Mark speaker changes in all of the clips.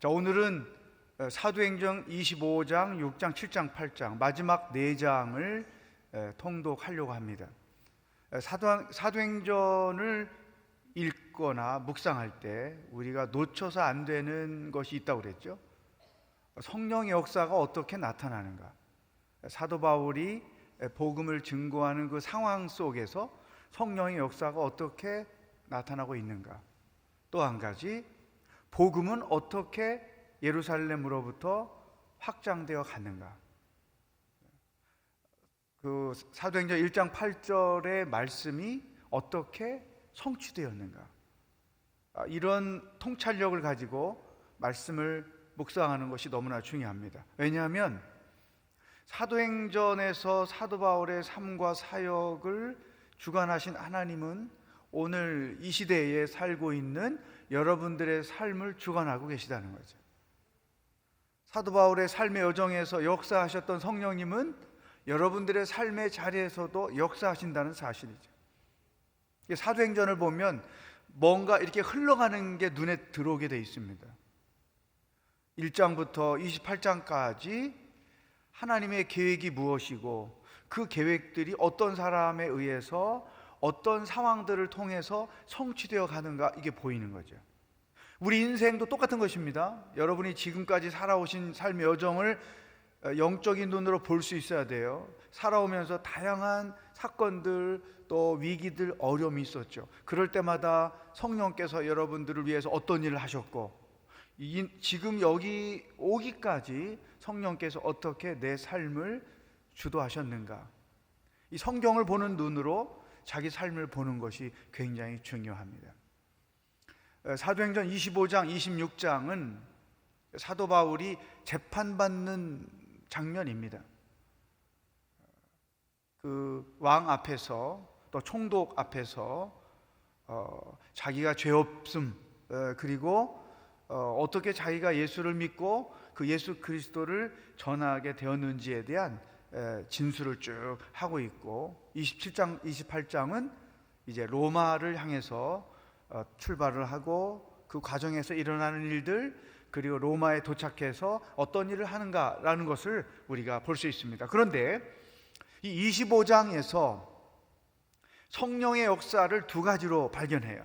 Speaker 1: 자, 오늘은 사도행전 25장, 6장, 7장, 8장 마지막 4장을 통독하려고 합니다. 사도행전을 읽거나 묵상할 때 우리가 놓쳐서 안 되는 것이 있다고 그랬죠. 성령의 역사가 어떻게 나타나는가, 사도 바울이 복음을 증거하는 그 상황 속에서 성령의 역사가 어떻게 나타나고 있는가, 또 한 가지 복음은 어떻게 예루살렘으로부터 확장되어 갔는가. 그 사도행전 1장 8절의 말씀이 어떻게 성취되었는가, 이런 통찰력을 가지고 말씀을 묵상하는 것이 너무나 중요합니다. 왜냐하면 사도행전에서 사도 바울의 삶과 사역을 주관하신 하나님은 오늘 이 시대에 살고 있는 여러분들의 삶을 주관하고 계시다는 거죠. 사도 바울의 삶의 여정에서 역사하셨던 성령님은 여러분들의 삶의 자리에서도 역사하신다는 사실이죠. 사도행전을 보면 뭔가 이렇게 흘러가는 게 눈에 들어오게 되어 있습니다. 1장부터 28장까지 하나님의 계획이 무엇이고 그 계획들이 어떤 사람에 의해서 어떤 상황들을 통해서 성취되어 가는가, 이게 보이는 거죠. 우리 인생도 똑같은 것입니다. 여러분이 지금까지 살아오신 삶의 여정을 영적인 눈으로 볼 수 있어야 돼요. 살아오면서 다양한 사건들, 또 위기들, 어려움이 있었죠. 그럴 때마다 성령께서 여러분들을 위해서 어떤 일을 하셨고, 지금 여기 오기까지 성령께서 어떻게 내 삶을 주도하셨는가, 이 성경을 보는 눈으로 자기 삶을 보는 것이 굉장히 중요합니다. 사도행전 25장, 26장은 사도 바울이 재판받는 장면입니다. 그 왕 앞에서, 또 총독 앞에서 자기가 죄 없음, 그리고 어떻게 자기가 예수를 믿고 그 예수 그리스도를 전하게 되었는지에 대한 진술을 쭉 하고 있고, 27장, 28장은 이제 로마를 향해서 출발을 하고 그 과정에서 일어나는 일들, 그리고 로마에 도착해서 어떤 일을 하는가라는 것을 우리가 볼 수 있습니다. 그런데 이 25장에서 성령의 역사를 두 가지로 발견해요.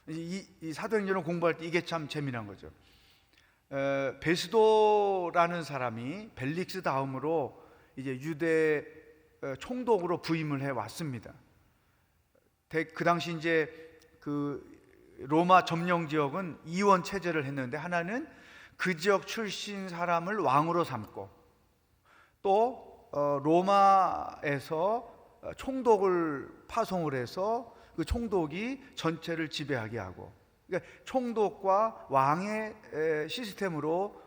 Speaker 1: 이 사도행전을 공부할 때 이게 참 재미난 거죠. 베스도라는 사람이 벨릭스 다음으로 이제 유대 총독으로 부임을 해 왔습니다. 그 당시 이제 그 로마 점령 지역은 이원 체제를 했는데, 하나는 그 지역 출신 사람을 왕으로 삼고, 또 로마에서 총독을 파송을 해서 그 총독이 전체를 지배하게 하고, 그러니까 총독과 왕의 시스템으로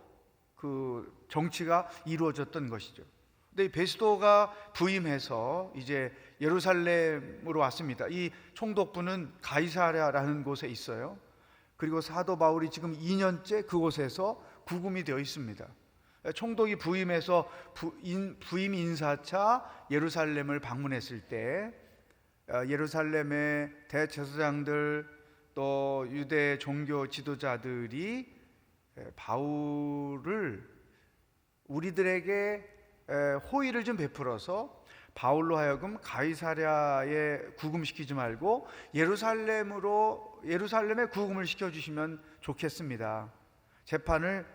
Speaker 1: 그 정치가 이루어졌던 것이죠. 근데 베스도가 부임해서 이제 예루살렘으로 왔습니다. 이 총독부는 가이사랴라는 곳에 있어요. 그리고 사도 바울이 지금 2년째 그곳에서 구금이 되어 있습니다. 총독이 부임해서 부임 인사차 예루살렘을 방문했을 때 예루살렘의 대제사장들, 또 유대 종교 지도자들이 바울을 우리들에게 호의를 좀 베풀어서 바울로 하여금 가이사랴에 구금시키지 말고 예루살렘에 구금을 시켜주시면 좋겠습니다. 재판을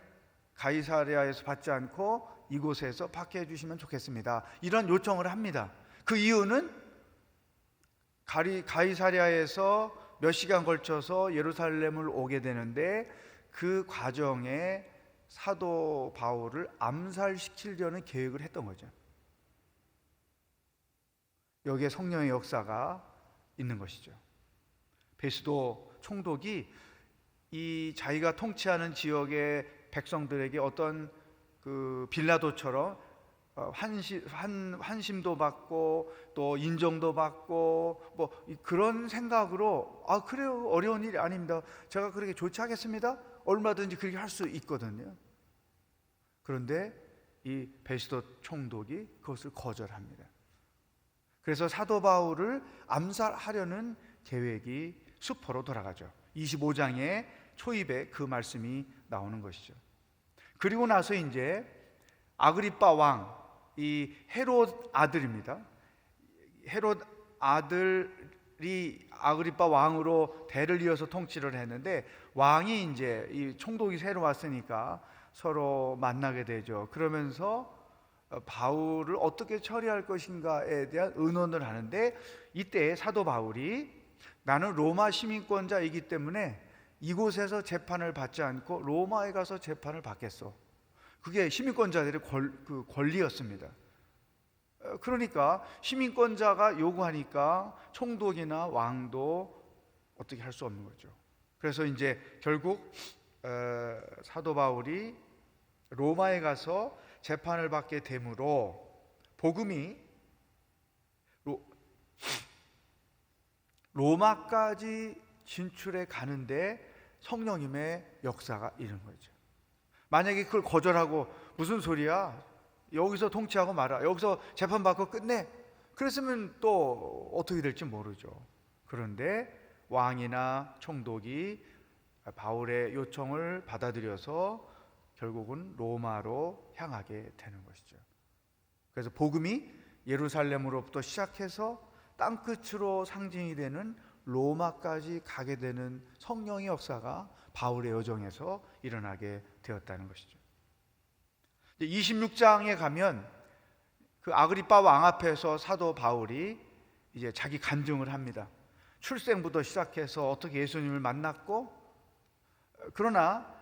Speaker 1: 가이사랴에서 받지 않고 이곳에서 받게 해주시면 좋겠습니다. 이런 요청을 합니다. 그 이유는 가이사랴에서 몇 시간 걸쳐서 예루살렘을 오게 되는데, 그 과정에 사도 바울을 암살시키려는 계획을 했던 거죠. 여기에 성령의 역사가 있는 것이죠. 베스도 총독이 이 자기가 통치하는 지역의 백성들에게 어떤 그 빌라도처럼 환심도 받고 또 인정도 받고 뭐 그런 생각으로, 그래요, 어려운 일이 아닙니다, 제가 그렇게 조치하겠습니다, 얼마든지 그렇게 할 수 있거든요. 그런데 이 베스도 총독이 그것을 거절합니다. 그래서 사도 바울을 암살하려는 계획이 수포로 돌아가죠. 25장에 초입에 그 말씀이 나오는 것이죠. 그리고 나서 이제 아그리빠 왕, 이 헤롯 아들입니다. 헤롯 아들이 아그리빠 왕으로 대를 이어서 통치를 했는데, 왕이 이제 이 총독이 새로 왔으니까 서로 만나게 되죠. 그러면서 바울을 어떻게 처리할 것인가에 대한 의논을 하는데, 이때 사도 바울이 나는 로마 시민권자이기 때문에 이곳에서 재판을 받지 않고 로마에 가서 재판을 받겠소. 그게 시민권자들의 권리였습니다. 그러니까 시민권자가 요구하니까 총독이나 왕도 어떻게 할 수 없는 거죠. 그래서 이제 결국 사도 바울이 로마에 가서 재판을 받게 되므로 복음이 로마까지 진출해 가는데 성령님의 역사가 이른 거죠. 만약에 그걸 거절하고 무슨 소리야, 여기서 통치하고 말아, 여기서 재판받고 끝내, 그랬으면 또 어떻게 될지 모르죠. 그런데 왕이나 총독이 바울의 요청을 받아들여서 결국은 로마로 향하게 되는 것이죠. 그래서 복음이 예루살렘으로부터 시작해서 땅끝으로 상징이 되는 로마까지 가게 되는 성령의 역사가 바울의 여정에서 일어나게 되었다는 것이죠. 26장에 가면 그 아그리빠 왕 앞에서 사도 바울이 이제 자기 간증을 합니다. 출생부터 시작해서 어떻게 예수님을 만났고, 그러나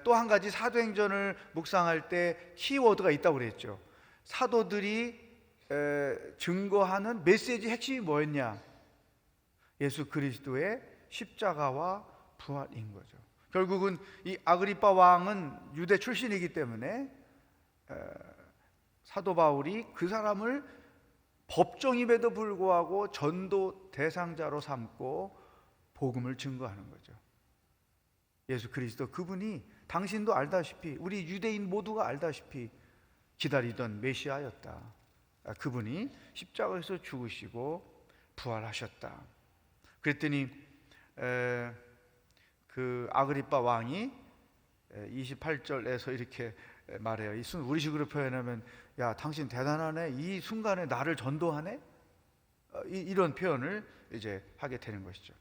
Speaker 1: 또 한 가지 사도행전을 묵상할 때 키워드가 있다고 그랬죠. 사도들이 증거하는 메시지 핵심이 뭐였냐? 예수 그리스도의 십자가와 부활인 거죠. 결국은 이 아그리빠 왕은 유대 출신이기 때문에 사도 바울이 그 사람을 법정임에도 불구하고 전도 대상자로 삼고 복음을 증거하는 거죠. 예수 그리스도, 그분이 당신도 알다시피, 우리 유대인 모두가 알다시피 기다리던 메시아였다. 그분이 십자가에서 죽으시고 부활하셨다. 그랬더니 그 아그리빠 왕이 28절에서 이렇게 말해요. 우리식으로 표현하면, 야, 당신 대단하네, 이 순간에 나를 전도하네, 이런 표현을 이제 하게 되는 것이죠.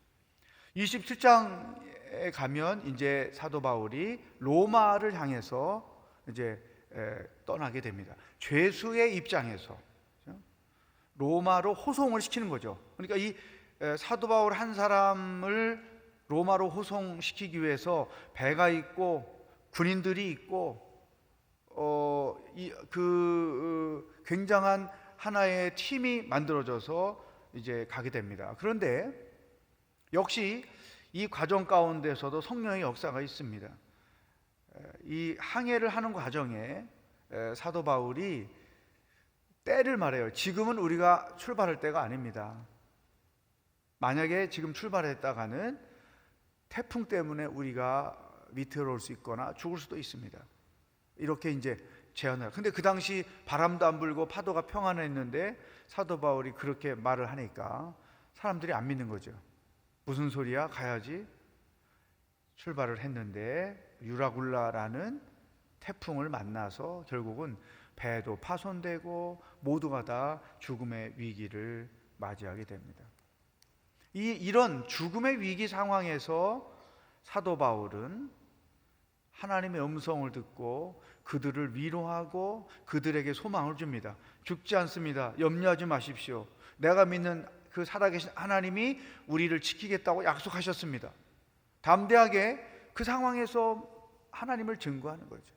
Speaker 1: 27장에 가면 이제 사도 바울이 로마를 향해서 이제 떠나게 됩니다. 죄수의 입장에서 로마로 호송을 시키는 거죠. 그러니까 이 사도 바울 한 사람을 로마로 호송시키기 위해서 배가 있고 군인들이 있고 굉장한 하나의 팀이 만들어져서 이제 가게 됩니다. 그런데 역시 이 과정 가운데서도 성령의 역사가 있습니다. 이 항해를 하는 과정에 사도 바울이 때를 말해요. 지금은 우리가 출발할 때가 아닙니다. 만약에 지금 출발했다가는 태풍 때문에 우리가 위태로울 수 있거나 죽을 수도 있습니다. 이렇게 이제 제안을. 근데 그 당시 바람도 안 불고 파도가 평안했는데 사도 바울이 그렇게 말을 하니까 사람들이 안 믿는 거죠. 무슨 소리야? 가야지. 출발을 했는데 유라굴라라는 태풍을 만나서 결국은 배도 파손되고 모두가 다 죽음의 위기를 맞이하게 됩니다. 이런 죽음의 위기 상황에서 사도 바울은 하나님의 음성을 듣고 그들을 위로하고 그들에게 소망을 줍니다. 죽지 않습니다. 염려하지 마십시오. 내가 믿는 그 살아계신 하나님이 우리를 지키겠다고 약속하셨습니다. 담대하게 그 상황에서 하나님을 증거하는 거죠.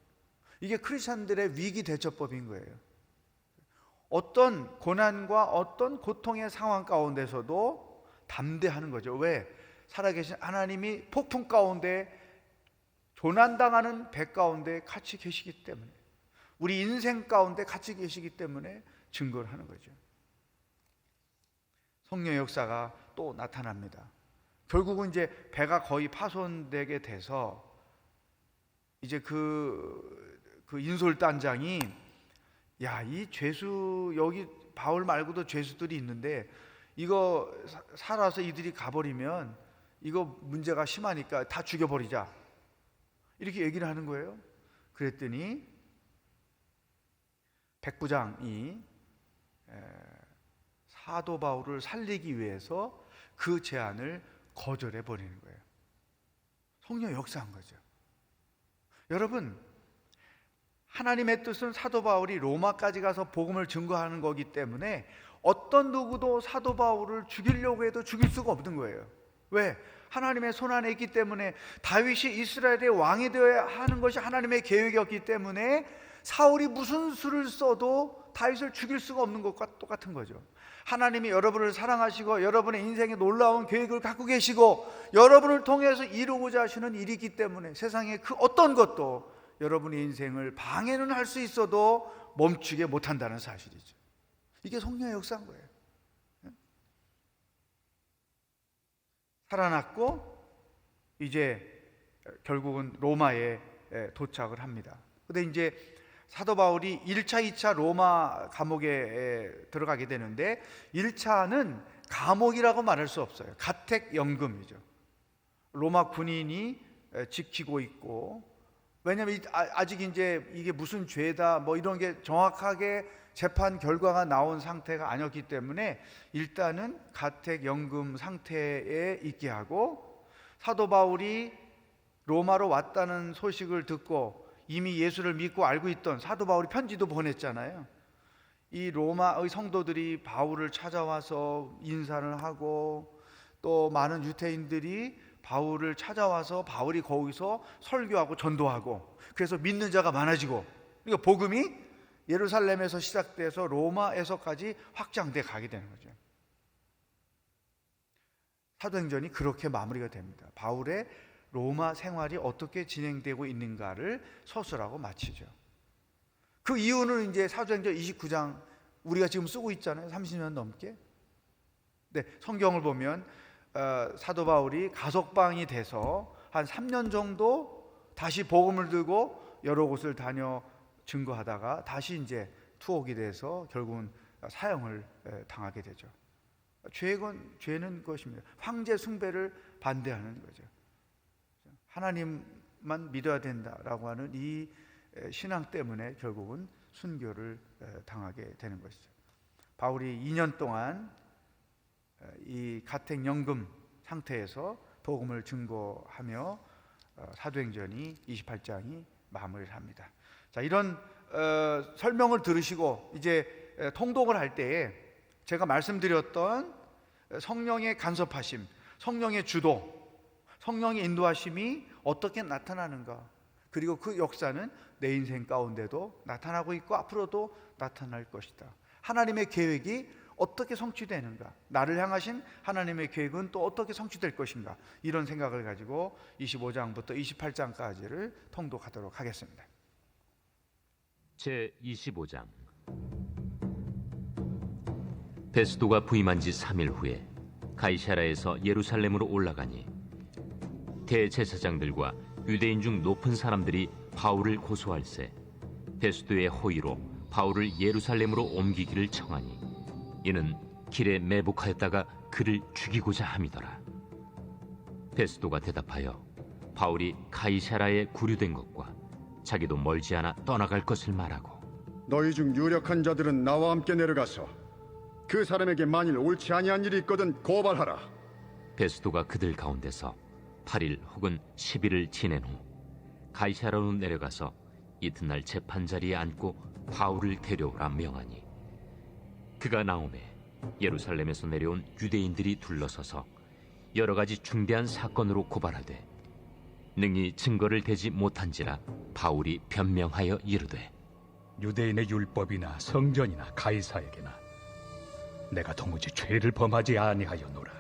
Speaker 1: 이게 크리스찬들의 위기 대처법인 거예요. 어떤 고난과 어떤 고통의 상황 가운데서도 담대하는 거죠. 왜? 살아계신 하나님이 폭풍 가운데, 조난당하는 배 가운데 같이 계시기 때문에, 우리 인생 가운데 같이 계시기 때문에 증거를 하는 거죠. 성령의 역사가 또 나타납니다. 결국은 이제 배가 거의 파손되게 돼서 이제 그 인솔단장이, 야, 이 죄수, 여기 바울 말고도 죄수들이 있는데 이거 살아서 이들이 가버리면 이거 문제가 심하니까 다 죽여버리자, 이렇게 얘기를 하는 거예요. 그랬더니 백부장이 사도 바울을 살리기 위해서 그 제안을 거절해 버리는 거예요. 성령의 역사한 거죠. 여러분, 하나님의 뜻은 사도 바울이 로마까지 가서 복음을 증거하는 거기 때문에 어떤 누구도 사도 바울을 죽이려고 해도 죽일 수가 없는 거예요. 왜? 하나님의 손안에 있기 때문에. 다윗이 이스라엘의 왕이 되어야 하는 것이 하나님의 계획이었기 때문에 사울이 무슨 수를 써도 다윗을 죽일 수가 없는 것과 똑같은 거죠. 하나님이 여러분을 사랑하시고 여러분의 인생에 놀라운 계획을 갖고 계시고 여러분을 통해서 이루고자 하시는 일이기 때문에 세상에 그 어떤 것도 여러분의 인생을 방해는 할 수 있어도 멈추게 못한다는 사실이죠. 이게 성령의 역사인 거예요. 살아났고 이제 결국은 로마에 도착을 합니다. 근데 이제 사도 바울이 1차, 2차 로마 감옥에 들어가게 되는데 1차는 감옥이라고 말할 수 없어요. 가택연금이죠. 로마 군인이 지키고 있고, 왜냐하면 아직 이제 이게 무슨 죄다 뭐 이런 게 정확하게 재판 결과가 나온 상태가 아니었기 때문에 일단은 가택연금 상태에 있게 하고, 사도 바울이 로마로 왔다는 소식을 듣고 이미 예수를 믿고 알고 있던 사도 바울이 편지도 보냈잖아요. 이 로마의 성도들이 바울을 찾아와서 인사를 하고 또 많은 유대인들이 바울을 찾아와서 바울이 거기서 설교하고 전도하고, 그래서 믿는 자가 많아지고, 그러니까 복음이 예루살렘에서 시작돼서 로마에서까지 확장돼 가게 되는 거죠. 사도행전이 그렇게 마무리가 됩니다. 바울의 로마 생활이 어떻게 진행되고 있는가를 서술하고 마치죠. 그 이유는 이제 사도행전 29장 우리가 지금 쓰고 있잖아요. 30년 넘게. 네, 성경을 보면 사도 바울이 가석방이 돼서 한 3년 정도 다시 복음을 들고 여러 곳을 다녀 증거하다가 다시 이제 투옥이 돼서 결국은 사형을 당하게 되죠. 죄는 그것입니다. 황제 숭배를 반대하는 거죠. 하나님만 믿어야 된다라고 하는 이 신앙 때문에 결국은 순교를 당하게 되는 것이죠. 바울이 2년 동안 이 가택연금 상태에서 복음을 증거하며 사도행전이 28장이 마무리를 합니다. 자, 이런 설명을 들으시고 이제 통독을 할 때에 제가 말씀드렸던 성령의 간섭하심, 성령의 주도, 성령의 인도하심이 어떻게 나타나는가, 그리고 그 역사는 내 인생 가운데도 나타나고 있고 앞으로도 나타날 것이다. 하나님의 계획이 어떻게 성취되는가, 나를 향하신 하나님의 계획은 또 어떻게 성취될 것인가, 이런 생각을 가지고 25장부터 28장까지를 통독하도록 하겠습니다.
Speaker 2: 제25장. 베스도가 부임한 지 3일 후에 가이사랴에서 예루살렘으로 올라가니 대제사장들과 유대인 중 높은 사람들이 바울을 고소할세 베스도의 호의로 바울을 예루살렘으로 옮기기를 청하니 이는 길에 매복하였다가 그를 죽이고자 함이더라. 베스도가 대답하여 바울이 가이사랴에 구류된 것과 자기도 멀지 않아 떠나갈 것을 말하고,
Speaker 3: 너희 중 유력한 자들은 나와 함께 내려가서 그 사람에게 만일 옳지 아니한 일이 있거든 고발하라.
Speaker 2: 베스도가 그들 가운데서 8일 혹은 10일을 지낸 후 가이사랴로 내려가서 이튿날 재판자리에 앉고 바울을 데려오라 명하니, 그가 나오매 예루살렘에서 내려온 유대인들이 둘러서서 여러 가지 중대한 사건으로 고발하되 능히 증거를 대지 못한지라 바울이 변명하여 이르되,
Speaker 4: 유대인의 율법이나 성전이나 가이사에게나 내가 도무지 죄를 범하지 아니하였노라.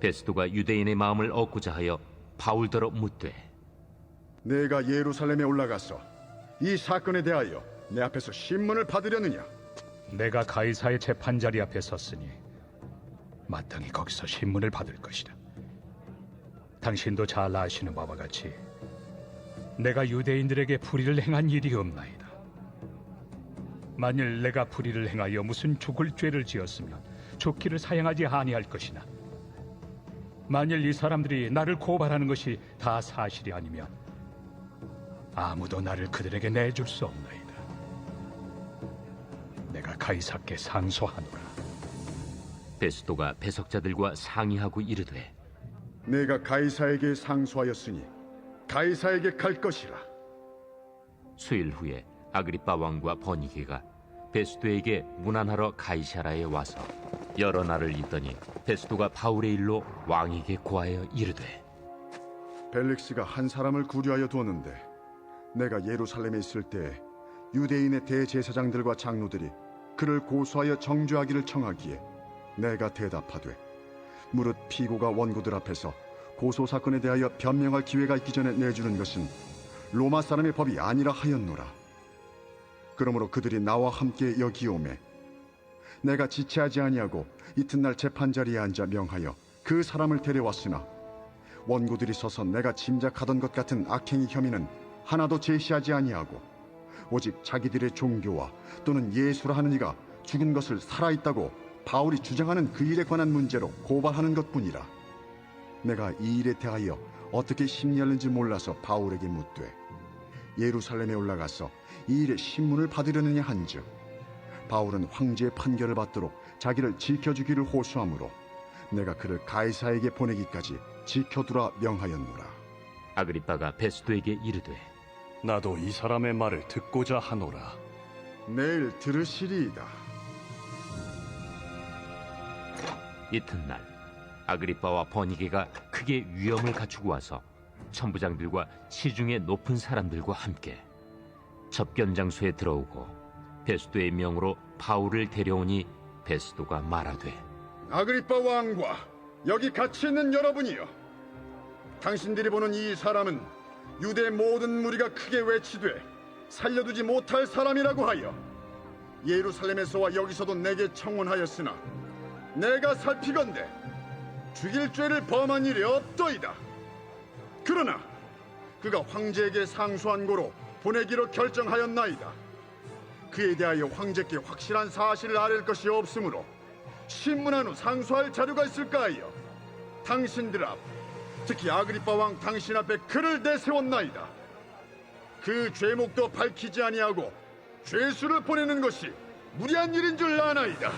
Speaker 2: 베스도가 유대인의 마음을 얻고자 하여 바울더러 묻되,
Speaker 3: 내가 예루살렘에 올라가서 이 사건에 대하여 내 앞에서 신문을 받으려느냐?
Speaker 4: 내가 가이사의 재판자리 앞에 섰으니 마땅히 거기서 신문을 받을 것이다. 당신도 잘 아시는 바와 같이 내가 유대인들에게 불의를 행한 일이 없나이다. 만일 내가 불의를 행하여 무슨 죽을 죄를 지었으면 죽기를 사형하지 아니할 것이나 만일 이 사람들이 나를 고발하는 것이 다 사실이 아니면 아무도 나를 그들에게 내줄 수 없나이다. 내가 가이사께 상소하노라.
Speaker 2: 베스도가 배석자들과 상의하고 이르되
Speaker 3: 내가 가이사에게 상소하였으니 가이사에게 갈 것이라.
Speaker 2: 수일 후에 아그리빠 왕과 버니게가 베스도에게 문안하러 가이사라에 와서 여러 날을 있더니 베스도가 바울의 일로 왕에게 고하여 이르되
Speaker 3: 벨릭스가 한 사람을 구류하여 두었는데 내가 예루살렘에 있을 때 유대인의 대제사장들과 장로들이 그를 고소하여 정죄하기를 청하기에 내가 대답하되 무릇 피고가 원고들 앞에서 고소 사건에 대하여 변명할 기회가 있기 전에 내주는 것은 로마 사람의 법이 아니라 하였노라. 그러므로 그들이 나와 함께 여기 오매 내가 지체하지 아니하고 이튿날 재판자리에 앉아 명하여 그 사람을 데려왔으나 원고들이 서서 내가 짐작하던 것 같은 악행의 혐의는 하나도 제시하지 아니하고 오직 자기들의 종교와 또는 예수라 하는 이가 죽은 것을 살아있다고 바울이 주장하는 그 일에 관한 문제로 고발하는 것뿐이라. 내가 이 일에 대하여 어떻게 심리하는지 몰라서 바울에게 묻되 예루살렘에 올라가서 이 일의 신문을 받으려느냐 한즉 바울은 황제의 판결을 받도록 자기를 지켜주기를 호소하므로 내가 그를 가이사에게 보내기까지 지켜두라 명하였노라.
Speaker 2: 아그리빠가 베스도에게 이르되
Speaker 5: 나도 이 사람의 말을 듣고자 하노라.
Speaker 3: 내일 들으시리이다.
Speaker 2: 이튿날 아그리빠와 버니게가 크게 위엄을 갖추고 와서 천부장들과 시중의 높은 사람들과 함께 접견 장소에 들어오고 베스도의 명으로 바울을 데려오니 베스도가 말하되
Speaker 3: 아그리빠 왕과 여기 같이 있는 여러분이여, 당신들이 보는 이 사람은 유대 모든 무리가 크게 외치되 살려두지 못할 사람이라고 하여 예루살렘에서와 여기서도 내게 청혼하였으나 내가 살피건대 죽일 죄를 범한 일이 없더이다. 그러나 그가 황제에게 상소한 고로 보내기로 결정하였나이다. 그에 대하여 황제께 확실한 사실을 아랠 것이 없으므로 신문한 후 상소할 자료가 있을까 하여 당신들 앞, 특히 아그리빠 왕 당신 앞에 그를 내세웠나이다. 그 죄목도 밝히지 아니하고 죄수를 보내는 것이 무리한 일인 줄 아나이다.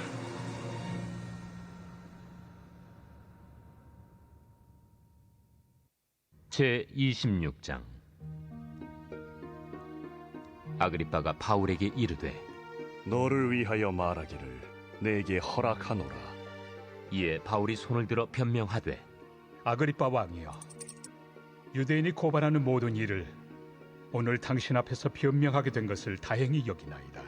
Speaker 2: 제26장. 아그리빠가 바울에게 이르되
Speaker 5: 너를 위하여 말하기를 내게 허락하노라.
Speaker 2: 이에 바울이 손을 들어 변명하되
Speaker 4: 아그리빠 왕이여, 유대인이 고발하는 모든 일을 오늘 당신 앞에서 변명하게 된 것을 다행히 여기나이다.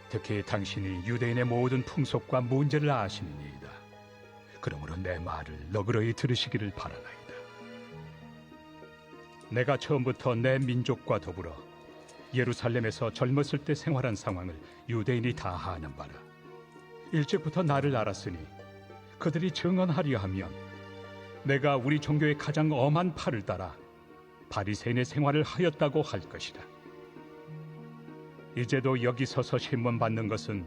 Speaker 4: 특히 당신이 유대인의 모든 풍속과 문제를 아시느니이다. 그러므로 내 말을 너그러이 들으시기를 바라나이다. 내가 처음부터 내 민족과 더불어 예루살렘에서 젊었을 때 생활한 상황을 유대인이 다 아는 바라. 일찍부터 나를 알았으니 그들이 증언하려 하면 내가 우리 종교의 가장 엄한 팔을 따라 바리새인의 생활을 하였다고 할 것이다. 이제도 여기 서서 신문 받는 것은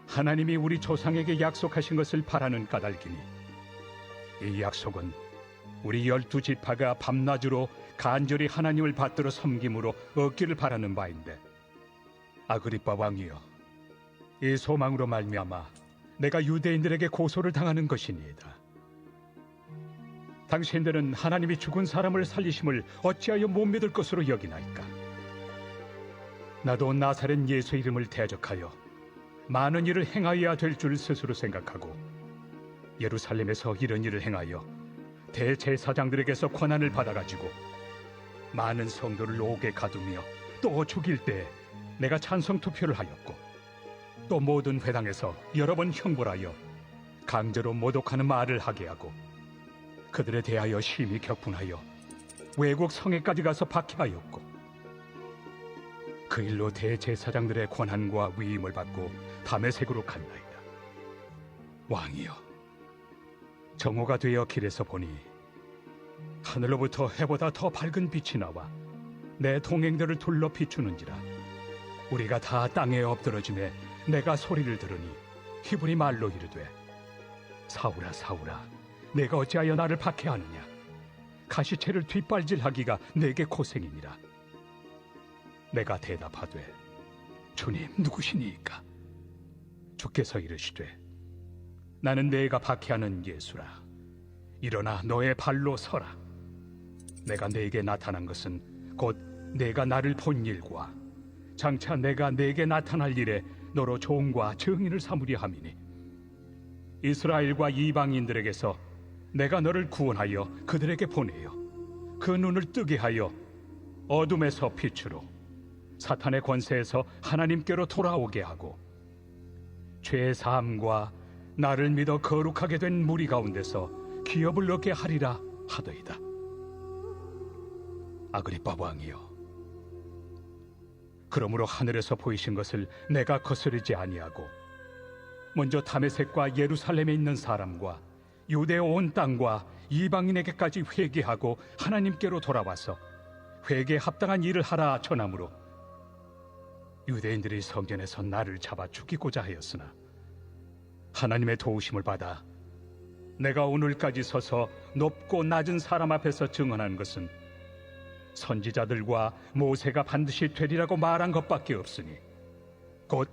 Speaker 4: 하나님이 우리 조상에게 약속하신 것을 바라는 까닭이니 이 약속은 우리 12지파가 밤낮으로 간절히 하나님을 받들어 섬김으로 얻기를 바라는 바인데, 아그리빠 왕이여, 이 소망으로 말미암아 내가 유대인들에게 고소를 당하는 것이니이다. 당신들은 하나님이 죽은 사람을 살리심을 어찌하여 못 믿을 것으로 여기나이까? 나도 나사렛 예수 이름을 대적하여 많은 일을 행하여야 될 줄 스스로 생각하고 예루살렘에서 이런 일을 행하여 대제사장들에게서 권한을 받아가지고 많은 성도를 옥에 가두며 또 죽일 때 내가 찬성 투표를 하였고, 또 모든 회당에서 여러 번 형벌하여 강제로 모독하는 말을 하게 하고 그들에 대하여 심히 격분하여 외국 성에까지 가서 박해하였고, 그 일로 대제사장들의 권한과 위임을 받고 다메섹으로 갔나이다. 왕이여, 정오가 되어 길에서 보니 하늘로부터 해보다 더 밝은 빛이 나와 내 동행들을 둘러 비추는지라. 우리가 다 땅에 엎드러짐에 내가 소리를 들으니 히브리 말로 이르되 사울아 사울아, 내가 어찌하여 나를 박해하느냐? 가시채를 뒷발질하기가 내게 고생이니라. 내가 대답하되 주님 누구시니이까? 주께서 이르시되 나는 내가 박해하는 예수라. 일어나 너의 발로 서라. 내가 네게 나타난 것은 곧 내가 나를 본 일과 장차 내가 네게 나타날 일에 너로 종과 증인을 삼으려 함이니 이스라엘과 이방인들에게서 내가 너를 구원하여 그들에게 보내어 그 눈을 뜨게 하여 어둠에서 빛으로 사탄의 권세에서 하나님께로 돌아오게 하고 죄 사함과 나를 믿어 거룩하게 된 무리 가운데서 기업을 얻게 하리라 하더이다. 아그리빠 왕이여, 그러므로 하늘에서 보이신 것을 내가 거스르지 아니하고 먼저 다메섹과 예루살렘에 있는 사람과 유대 온 땅과 이방인에게까지 회개하고 하나님께로 돌아와서 회개에 합당한 일을 하라 전함으로 유대인들이 성전에서 나를 잡아 죽이고자 하였으나 하나님의 도우심을 받아 내가 오늘까지 서서 높고 낮은 사람 앞에서 증언한 것은 선지자들과 모세가 반드시 되리라고 말한 것밖에 없으니 곧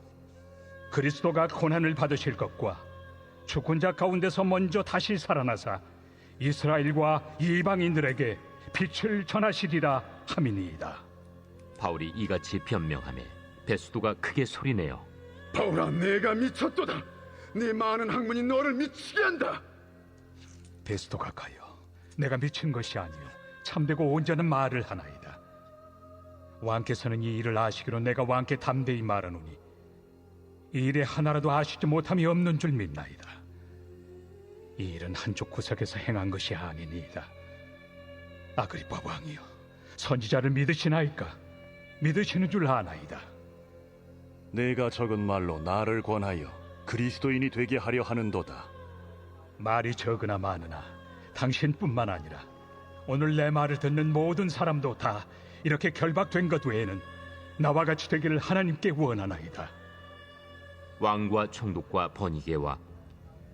Speaker 4: 그리스도가 고난을 받으실 것과 죽은 자 가운데서 먼저 다시 살아나사 이스라엘과 이방인들에게 빛을 전하시리라 함이니이다.
Speaker 2: 바울이 이같이 변명하매 베스도가 크게 소리내어
Speaker 3: 바울아, 내가 미쳤도다. 네 많은 학문이 너를 미치게 한다.
Speaker 4: 베스도가 가여, 내가 미친 것이 아니요 참되고 온전한 말을 하나이다. 왕께서는 이 일을 아시기로 내가 왕께 담대히 말하노니 이 일에 하나라도 아시지 못함이 없는 줄 믿나이다. 이 일은 한쪽 구석에서 행한 것이 아니니이다. 아그리빠 왕이여, 선지자를 믿으시나이까? 믿으시는 줄 아나이다.
Speaker 5: 내가 적은 말로 나를 권하여 그리스도인이 되게 하려 하는도다.
Speaker 4: 말이 적으나 많으나 당신뿐만 아니라 오늘 내 말을 듣는 모든 사람도 다 이렇게 결박된 것 외에는 나와 같이 되기를 하나님께 원하나이다.
Speaker 2: 왕과 총독과 버니게와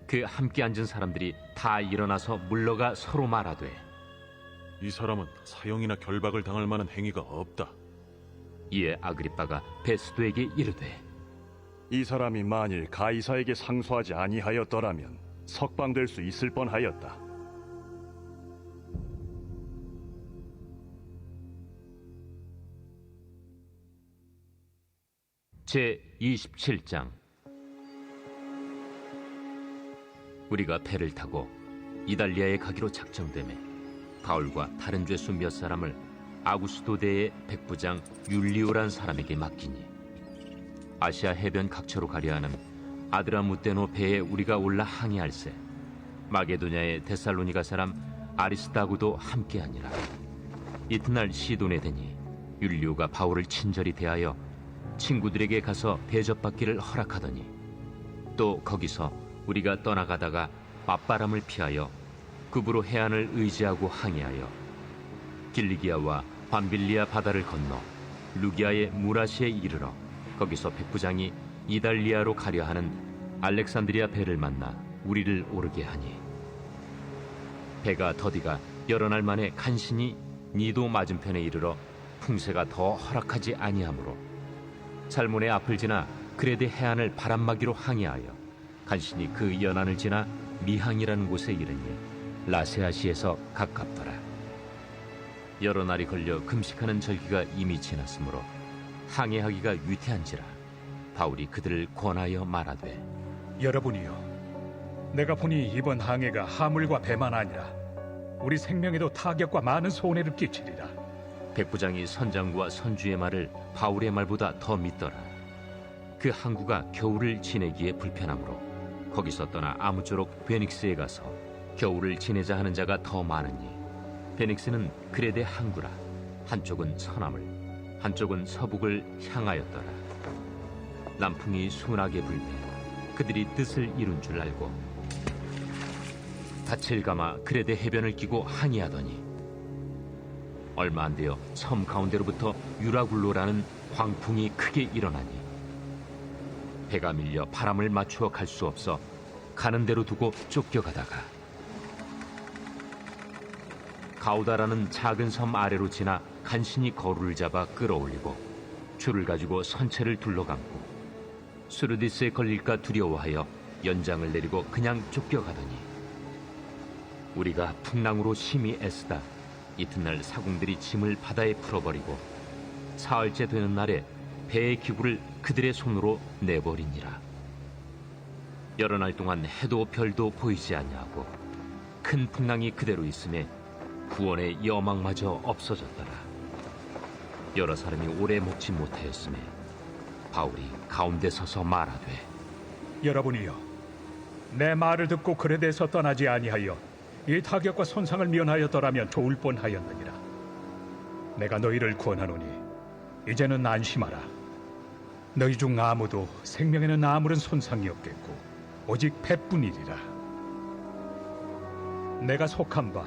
Speaker 2: 그 함께 앉은 사람들이 다 일어나서 물러가 서로 말하되
Speaker 6: 이 사람은 사형이나 결박을 당할 만한 행위가 없다.
Speaker 2: 이에 아그리빠가 베스도에게 이르되
Speaker 5: 이 사람이 만일 가이사에게 상소하지 아니하였더라면 석방될 수 있을 뻔하였다.
Speaker 2: 제 27장. 우리가 배를 타고 이달리아에 가기로 작정되매 바울과 다른 죄수 몇 사람을 아구스도대의 백부장 율리오란 사람에게 맡기니 아시아 해변 각처로 가려 하는 아드라무테노 배에 우리가 올라 항해할세 마게도냐의 데살로니가 사람 아리스다고도 함께하니라. 이튿날 시돈에 되니 율리오가 바울을 친절히 대하여 친구들에게 가서 대접받기를 허락하더니 또 거기서 우리가 떠나가다가 맞바람을 피하여 급으로 해안을 의지하고 항해하여 길리기아와 밤빌리아 바다를 건너 루기아의 무라시에 이르러 거기서 백부장이 이달리아로 가려 하는 알렉산드리아 배를 만나 우리를 오르게 하니 배가 더디가 여러 날 만에 간신히 니도 맞은편에 이르러 풍세가 더 허락하지 아니하므로 살몬의 앞을 지나 그레데 해안을 바람막이로 항해하여 간신히 그 연안을 지나 미항이라는 곳에 이르니 라세아시에서 가깝더라. 여러 날이 걸려 금식하는 절기가 이미 지났으므로 항해하기가 위태한지라 바울이 그들을 권하여 말하되
Speaker 4: 여러분이여, 내가 보니 이번 항해가 하물과 배만 아니라 우리 생명에도 타격과 많은 손해를 끼치리라.
Speaker 2: 백부장이 선장과 선주의 말을 바울의 말보다 더 믿더라. 그 항구가 겨울을 지내기에 불편하므로 거기서 떠나 아무쪼록 베닉스에 가서 겨울을 지내자 하는 자가 더 많으니 베닉스는 그레데 항구라. 한쪽은 서남을 한쪽은 서북을 향하였더라. 남풍이 순하게 불매 그들이 뜻을 이룬 줄 알고 닻을 감아 그레데 해변을 끼고 항해하더니 얼마 안 되어 섬 가운데로부터 유라굴로라는 광풍이 크게 일어나니 배가 밀려 바람을 맞추어 갈 수 없어 가는 대로 두고 쫓겨가다가 가우다라는 작은 섬 아래로 지나 간신히 거루를 잡아 끌어올리고 줄을 가지고 선체를 둘러감고 수르디스에 걸릴까 두려워하여 연장을 내리고 그냥 쫓겨가더니 우리가 풍랑으로 심히 애쓰다 이튿날 사공들이 짐을 바다에 풀어버리고 사흘째 되는 날에 배의 기구를 그들의 손으로 내버리니라. 여러 날 동안 해도 별도 보이지 아니하고 큰 풍랑이 그대로 있음에 구원의 여망마저 없어졌더라. 여러 사람이 오래 먹지 못하였음에 바울이 가운데 서서 말하되
Speaker 4: 여러분이여, 내 말을 듣고 그레데에서 떠나지 아니하여 이 타격과 손상을 면하였더라면 좋을 뻔하였느니라. 내가 너희를 구원하노니 이제는 안심하라. 너희 중 아무도 생명에는 아무런 손상이 없겠고 오직 배뿐이리라. 내가 속한 바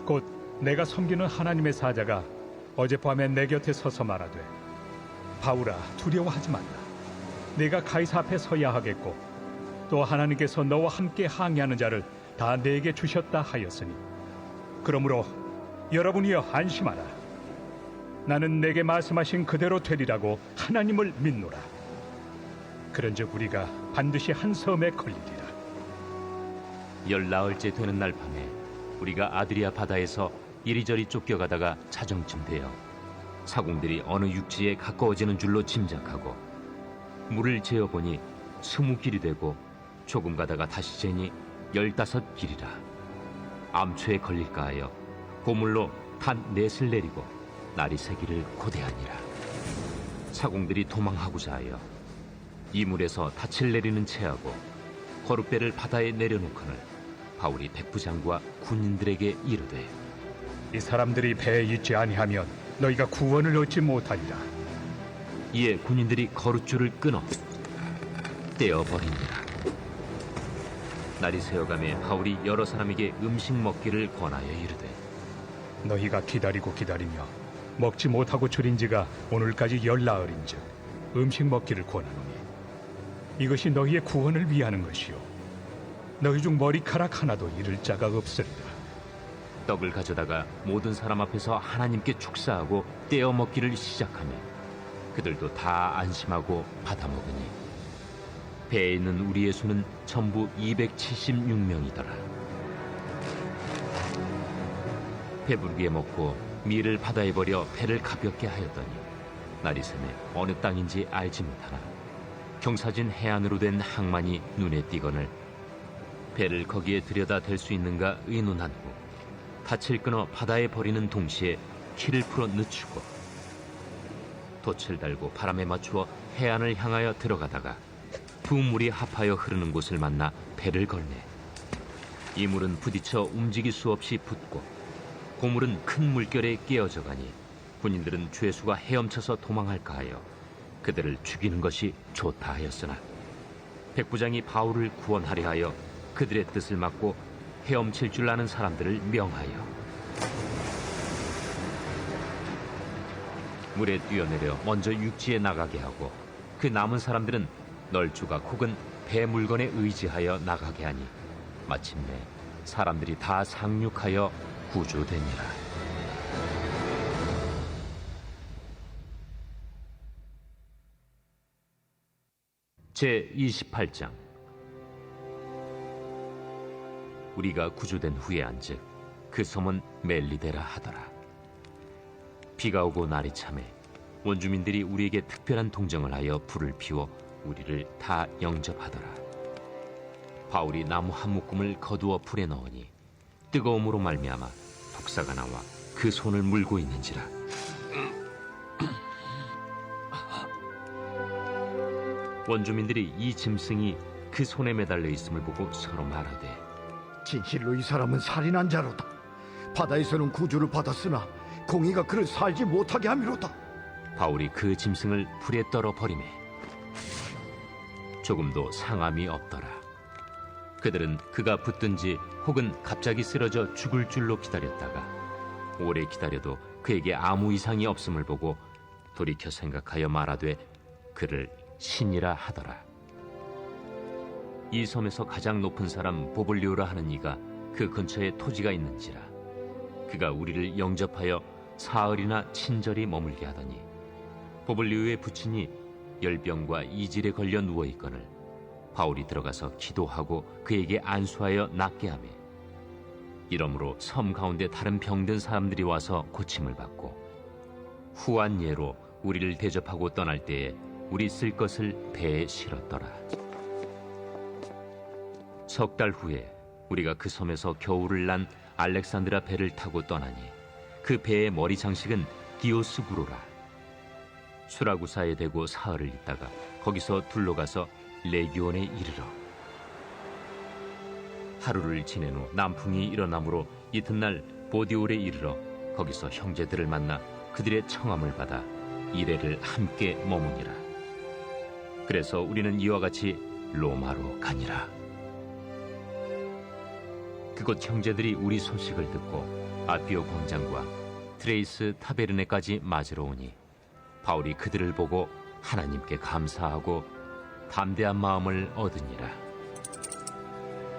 Speaker 4: 곧 내가 섬기는 하나님의 사자가 어젯밤에 내 곁에 서서 말하되 바울아, 두려워하지 말라. 내가 가이사 앞에 서야 하겠고 또 하나님께서 너와 함께 항의하는 자를 다 내게 주셨다 하였으니 그러므로 여러분이여 안심하라. 나는 내게 말씀하신 그대로 되리라고 하나님을 믿노라. 그런즉 우리가 반드시 한 섬에 걸리리라.
Speaker 2: 열나흘째 되는 날 밤에 우리가 아드리아 바다에서 이리저리 쫓겨가다가 자정쯤 되어 사공들이 어느 육지에 가까워지는 줄로 짐작하고 물을 재어보니 20길이 되고 조금 가다가 다시 재니 15길이라. 암초에 걸릴까 하여 고물로 단 넷을 내리고 날이 새기를 고대하니라. 사공들이 도망하고자 하여 이물에서 닻을 내리는 채하고 거룻배를 바다에 내려놓거늘 바울이 백부장과 군인들에게 이르되
Speaker 4: 이 사람들이 배에 있지 아니하면 너희가 구원을 얻지 못하리라.
Speaker 2: 이에 군인들이 거룻줄을 끊어 떼어버리니라. 날이 새어가매 바울이 여러 사람에게 음식 먹기를 권하여 이르되
Speaker 4: 너희가 기다리고 기다리며 먹지 못하고 줄인 지가 오늘까지 열나흘인즉 음식 먹기를 권하노니 이것이 너희의 구원을 위하는 것이요 너희 중 머리카락 하나도 잃을 자가 없으리라.
Speaker 2: 떡을 가져다가 모든 사람 앞에서 하나님께 축사하고 떼어 먹기를 시작하며 그들도 다 안심하고 받아 먹으니 배에 있는 우리의 수는 전부 276명이더라. 배부르게 먹고 밀을 바다에 버려 배를 가볍게 하였더니 날이 새매 어느 땅인지 알지 못하나 경사진 해안으로 된 항만이 눈에 띄거늘 배를 거기에 들여다 댈 수 있는가 의논한 후 닻을 끊어 바다에 버리는 동시에 키를 풀어 늦추고 돛을 달고 바람에 맞추어 해안을 향하여 들어가다가 두 물이 합하여 흐르는 곳을 만나 배를 걸매 이 물은 부딪혀 움직일 수 없이 붙고 고물은 큰 물결에 깨어져 가니 군인들은 죄수가 헤엄쳐서 도망할까 하여 그들을 죽이는 것이 좋다 하였으나 백부장이 바울을 구원하려 하여 그들의 뜻을 막고 헤엄칠 줄 아는 사람들을 명하여 물에 뛰어내려 먼저 육지에 나가게 하고 그 남은 사람들은 널조각 혹은 배 물건에 의지하여 나가게 하니 마침내 사람들이 다 상륙하여 구조되니라. 제28장. 우리가 구조된 후에 안즉 그 섬은 멜리데라 하더라. 비가 오고 날이 차매 원주민들이 우리에게 특별한 동정을 하여 불을 피워 우리를 다 영접하더라. 바울이 나무 한 묶음을 거두어 불에 넣으니 뜨거움으로 말미암아 독사가 나와 그 손을 물고 있는지라. 원주민들이 이 짐승이 그 손에 매달려 있음을 보고 서로 말하되
Speaker 7: 진실로 이 사람은 살인한 자로다. 바다에서는 구주를 받았으나 공의가 그를 살지 못하게 함이로다.
Speaker 2: 바울이 그 짐승을 불에 떨어 버리매 조금도 상함이 없더라. 그들은 그가 붙든지 혹은 갑자기 쓰러져 죽을 줄로 기다렸다가 오래 기다려도 그에게 아무 이상이 없음을 보고 돌이켜 생각하여 말하되 그를 신이라 하더라. 이 섬에서 가장 높은 사람 보블리오라 하는 이가 그 근처에 토지가 있는지라. 그가 우리를 영접하여 사흘이나 친절히 머물게 하더니 보블리오의 부친이 열병과 이질에 걸려 누워 있거늘 바울이 들어가서 기도하고 그에게 안수하여 낫게 하며, 이러므로 섬 가운데 다른 병든 사람들이 와서 고침을 받고 후한 예로 우리를 대접하고 떠날 때에 우리 쓸 것을 배에 실었더라. 석 달 후에 우리가 그 섬에서 겨울을 난 알렉산드라 배를 타고 떠나니 그 배의 머리 장식은 디오스구로라. 수라구사에 대고 사흘을 있다가 거기서 둘러가서 레기온에 이르러 하루를 지낸 후 남풍이 일어나므로 이튿날 보디올에 이르러 거기서 형제들을 만나 그들의 청함을 받아 이레를 함께 머무니라. 그래서 우리는 이와 같이 로마로 가니라. 그곳 형제들이 우리 소식을 듣고 아피오 광장과 트레이스 타베르네까지 맞으러 오니 바울이 그들을 보고 하나님께 감사하고 담대한 마음을 얻으니라.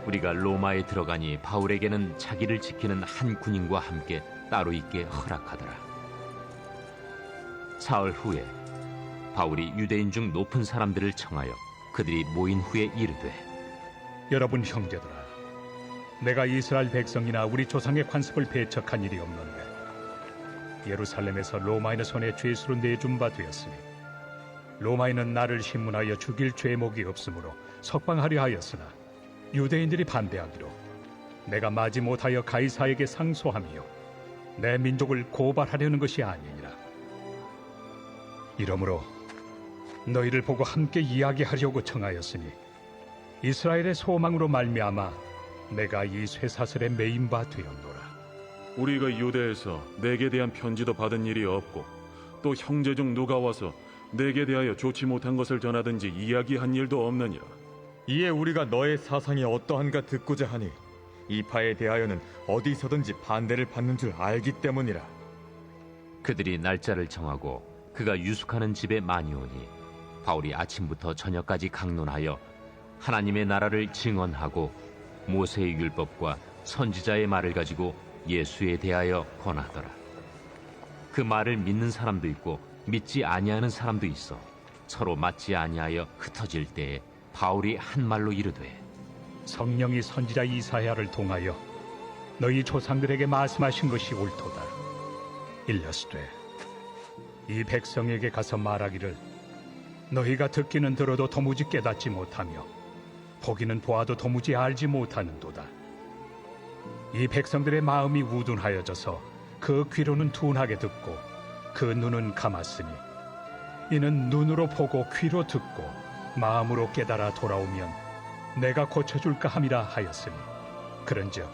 Speaker 2: 우리가 로마에 들어가니 바울에게는 자기를 지키는 한 군인과 함께 따로 있게 허락하더라. 사흘 후에 바울이 유대인 중 높은 사람들을 청하여 그들이 모인 후에 이르되,
Speaker 4: 여러분 형제들아, 내가 이스라엘 백성이나 우리 조상의 관습을 배척한 일이 없는데 예루살렘에서 로마인의 손에 죄수로 내준 바 되었으니 로마인은 나를 신문하여 죽일 죄목이 없으므로 석방하려 하였으나 유대인들이 반대하기로 내가 마지 못하여 가이사에게 상소하며 내 민족을 고발하려는 것이 아니니라. 이러므로 너희를 보고 함께 이야기하려고 청하였으니 이스라엘의 소망으로 말미암아 내가 이 쇠사슬에 매인 바 되었노라.
Speaker 6: 우리가 유대에서 내게 대한 편지도 받은 일이 없고 또 형제 중 누가 와서 내게 대하여 좋지 못한 것을 전하든지 이야기한 일도 없느니라.
Speaker 8: 이에 우리가 너의 사상이 어떠한가 듣고자 하니 이 파에 대하여는 어디서든지 반대를 받는 줄 알기 때문이라.
Speaker 2: 그들이 날짜를 정하고 그가 유숙하는 집에 많이 오니 바울이 아침부터 저녁까지 강론하여 하나님의 나라를 증언하고 모세의 율법과 선지자의 말을 가지고 예수에 대하여 권하더라. 그 말을 믿는 사람도 있고 믿지 아니하는 사람도 있어 서로 맞지 아니하여 흩어질 때에 바울이 한 말로 이르되,
Speaker 4: 성령이 선지자 이사야를 통하여 너희 조상들에게 말씀하신 것이 옳도다. 일러스되 이 백성에게 가서 말하기를 너희가 듣기는 들어도 도무지 깨닫지 못하며 보기는 보아도 도무지 알지 못하는도다. 이 백성들의 마음이 우둔하여져서 그 귀로는 둔하게 듣고 그 눈은 감았으니 이는 눈으로 보고 귀로 듣고 마음으로 깨달아 돌아오면 내가 고쳐줄까 함이라 하였으니, 그런즉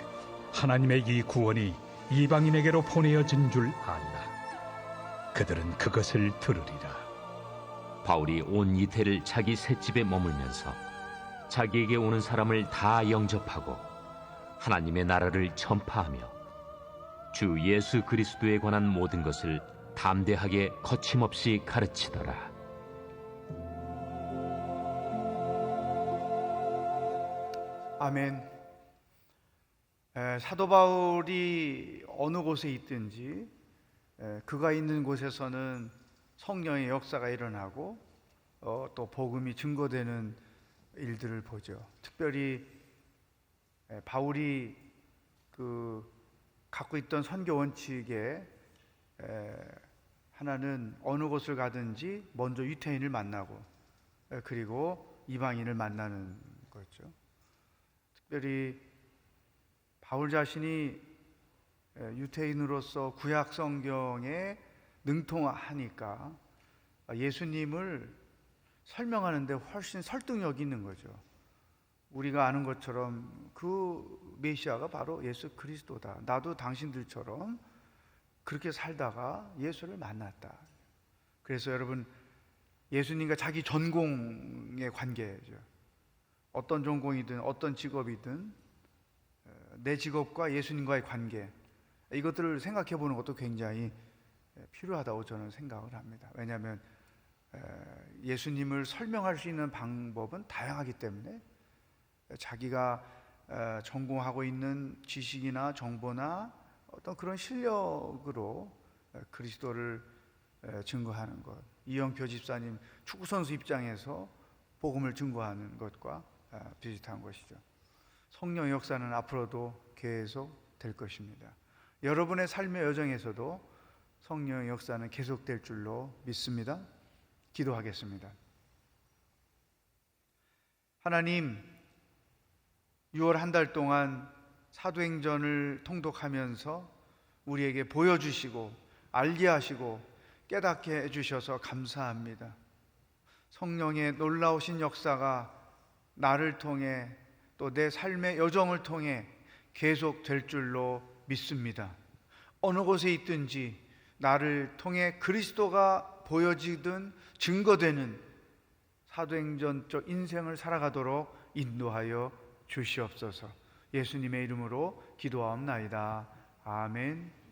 Speaker 4: 하나님의 이 구원이 이방인에게로 보내어진 줄 알라. 그들은 그것을 들으리라.
Speaker 2: 바울이 온 이태를 자기 셋집에 머물면서 자기에게 오는 사람을 다 영접하고 하나님의 나라를 전파하며 주 예수 그리스도에 관한 모든 것을 담대하게 거침없이 가르치더라.
Speaker 1: 아멘. 사도 바울이 어느 곳에 있든지 그가 있는 곳에서는 성령의 역사가 일어나고 또 복음이 증거되는 일들을 보죠. 특별히 바울이 그 갖고 있던 선교 원칙에 하나는 어느 곳을 가든지 먼저 유태인을 만나고 그리고 이방인을 만나는 거죠. 특별히 바울 자신이 유태인으로서 구약 성경에 능통하니까 예수님을 설명하는데 훨씬 설득력이 있는 거죠. 우리가 아는 것처럼 그 메시아가 바로 예수 그리스도다. 나도 당신들처럼 그렇게 살다가 예수를 만났다. 그래서 여러분, 예수님과 자기 전공의 관계죠. 어떤 전공이든 어떤 직업이든 내 직업과 예수님과의 관계, 이것들을 생각해 보는 것도 굉장히 필요하다고 저는 생각을 합니다. 왜냐하면 예수님을 설명할 수 있는 방법은 다양하기 때문에 자기가 전공하고 있는 지식이나 정보나 어떤 그런 실력으로 그리스도를 증거하는 것. 이영표 집사님 축구 선수 입장에서 복음을 증거하는 것과 비슷한 것이죠. 성령의 역사는 앞으로도 계속 될 것입니다. 여러분의 삶의 여정에서도 성령의 역사는 계속될 줄로 믿습니다. 기도하겠습니다. 하나님, 6월 한 달 동안 사도행전을 통독하면서 우리에게 보여주시고 알게 하시고 깨닫게 해주셔서 감사합니다. 성령의 놀라우신 역사가 나를 통해 또 내 삶의 여정을 통해 계속될 줄로 믿습니다. 어느 곳에 있든지 나를 통해 그리스도가 보여지든 증거되는 사도행전적 인생을 살아가도록 인도하여 주시옵소서. 예수님의 이름으로 기도하옵나이다. 아멘.